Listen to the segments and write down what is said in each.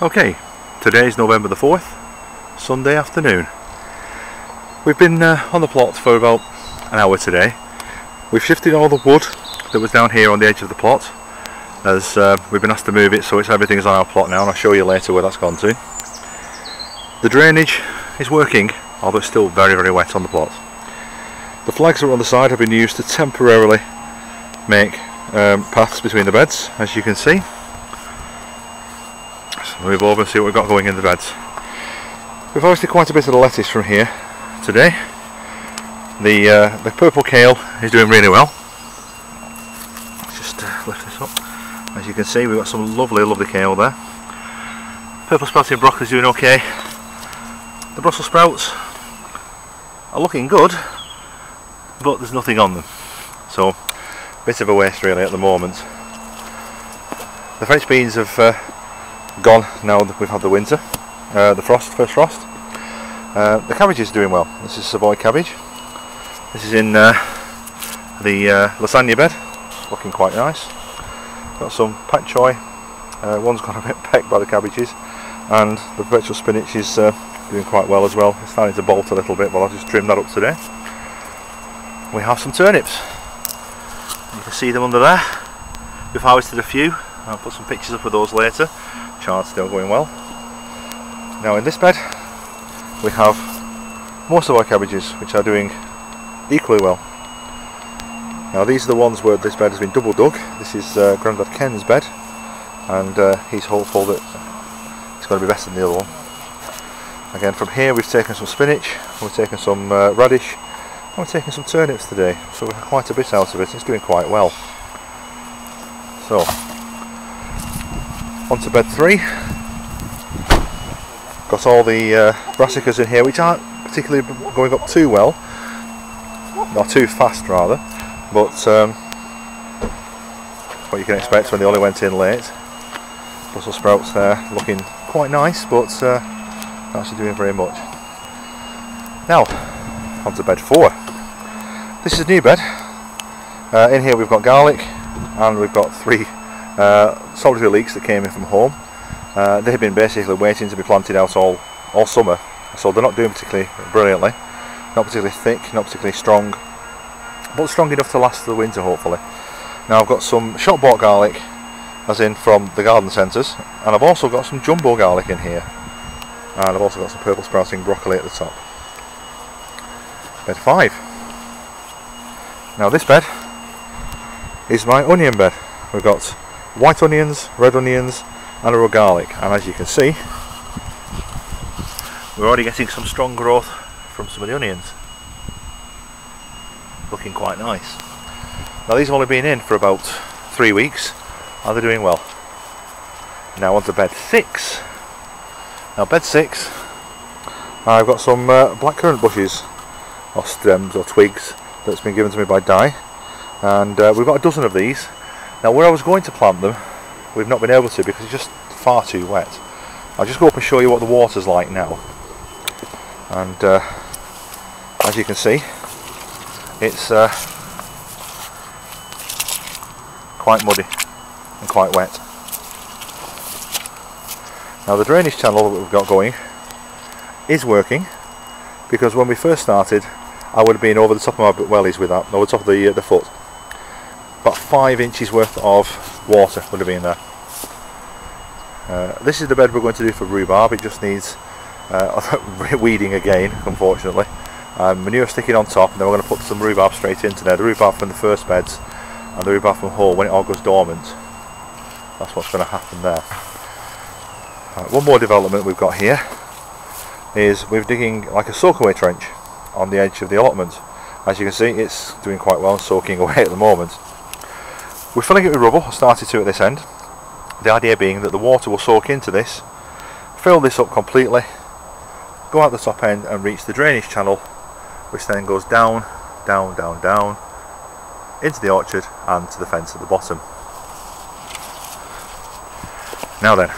Okay, today is November the 4th, Sunday afternoon. We've been on the plot for about an hour today. We've shifted all the wood that was down here on the edge of the plot, as we've been asked to move it, so everything's on our plot now, and I'll show you later where that's gone to. The drainage is working, although it's still very, very wet on the plot. The flags that are on the side have been used to temporarily make paths between the beds, as you can see. So move over and see what we've got going in the beds. We've harvested quite a bit of the lettuce from here today. The purple kale is doing really well. Let's just lift this up. As you can see, we've got some lovely kale there. Purple sprouting broccoli is doing okay. The Brussels sprouts are looking good, but there's nothing on them, so a bit of a waste really at the moment. The French beans have gone now that we've had the winter, the first frost. The cabbage is doing well. This is Savoy cabbage. This is in the lasagna bed, looking quite nice. Got some pak choy. One's got a bit pecked by the cabbages, and the perpetual spinach is doing quite well as well. It's starting to bolt a little bit, but I'll just trim that up today. We have some turnips. You can see them under there. We've harvested a few. I'll put some pictures up of those later. Chart's still going well. Now in this bed we have most of our cabbages, which are doing equally well. Now these are the ones where this bed has been double dug. This is Grandad Ken's bed, and he's hopeful that it's going to be better than the other one. Again, from here we've taken some spinach, we've taken some radish, and we've taken some turnips today, so we've had quite a bit out of it. It's doing quite well. So on to bed 3. Got all the brassicas in here, which aren't particularly going up too well, or too fast rather, but what you can expect when they only went in late. Brussels sprouts there looking quite nice, but not actually doing very much. Now on to bed 4. This is a new bed. In here we've got garlic, and we've got 3 solitary leeks that came in from home. They have been basically waiting to be planted out all summer, so they're not doing particularly brilliantly, not particularly thick, not particularly strong, but strong enough to last the winter hopefully. Now I've got some shop bought garlic, as in from the garden centres, and I've also got some jumbo garlic in here, and I've also got some purple sprouting broccoli at the top. Bed 5. Now this bed is my onion bed. We've got white onions, red onions, and a row of garlic, and as you can see we're already getting some strong growth from some of the onions, looking quite nice. Now these have only been in for about 3 weeks, and they're doing well. Now on to bed 6. Now bed 6, I've got some blackcurrant bushes, or stems or twigs, that's been given to me by Di, and we've got a dozen of these. Now where I was going to plant them, we've not been able to because it's just far too wet. I'll just go up and show you what the water's like now. And as you can see, it's quite muddy and quite wet. Now the drainage channel that we've got going is working, because when we first started I would have been over the top of my wellies with that, over the top of the foot. About 5 inches worth of water would have been there. This is the bed we're going to do for rhubarb. It just needs weeding again, unfortunately. Manure sticking on top, and then we're going to put some rhubarb straight into there. The rhubarb from the first beds and the rhubarb from Hull, when it all goes dormant. That's what's going to happen there. One more development we've got here is we're digging like a soak-away trench on the edge of the allotment. As you can see, it's doing quite well and soaking away at the moment. We're filling it with rubble. I started to at this end. The idea being that the water will soak into this, fill this up completely, go out the top end and reach the drainage channel, which then goes down into the orchard and to the fence at the bottom. Now then,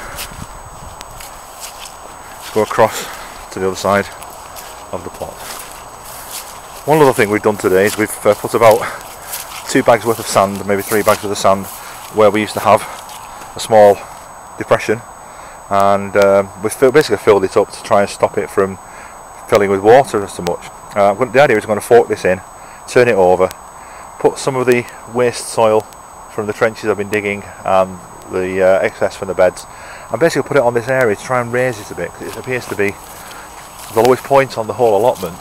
let's go across to the other side of the plot. One other thing we've done today is we've put about 2 bags worth of sand, maybe 3 bags worth of sand, where we used to have a small depression and we basically filled it up to try and stop it from filling with water so much. The idea is I'm going to fork this in, turn it over, put some of the waste soil from the trenches I've been digging and the excess from the beds, and basically put it on this area to try and raise it a bit, because it appears to be the lowest point on the whole allotment,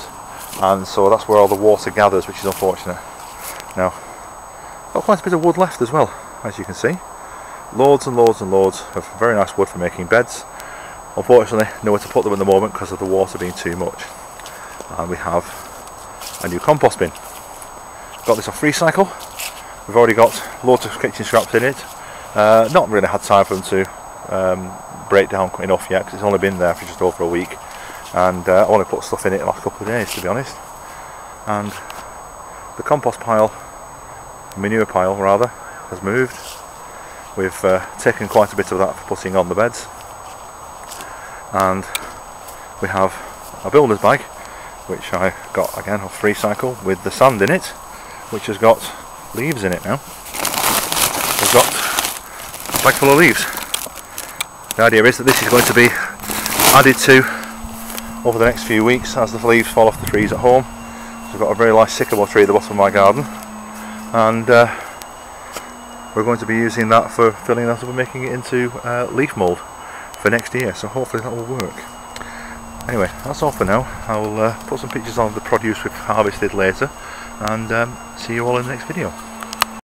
and so that's where all the water gathers, which is unfortunate. Now, got quite a bit of wood left as well, as you can see. Loads and loads and loads of very nice wood for making beds. Unfortunately, nowhere to put them at the moment because of the water being too much. And we have a new compost bin. Got this off Recycle. We've already got loads of kitchen scraps in it. Not really had time for them to break down enough yet, because it's only been there for just over a week, and I want to put stuff in it in the last couple of days, to be honest. And the compost pile, manure pile rather, has moved. We've taken quite a bit of that for putting on the beds, and we have a builder's bag, which I got again off Recycle, with the sand in it, which has got leaves in it now. We've got a bag full of leaves. The idea is that this is going to be added to over the next few weeks as the leaves fall off the trees at home. So I've got a very nice sycamore tree at the bottom of my garden, and we're going to be using that for filling that up and making it into leaf mould for next year, so hopefully that will work. Anyway, that's all for now. I'll put some pictures of the produce we've harvested later, and see you all in the next video.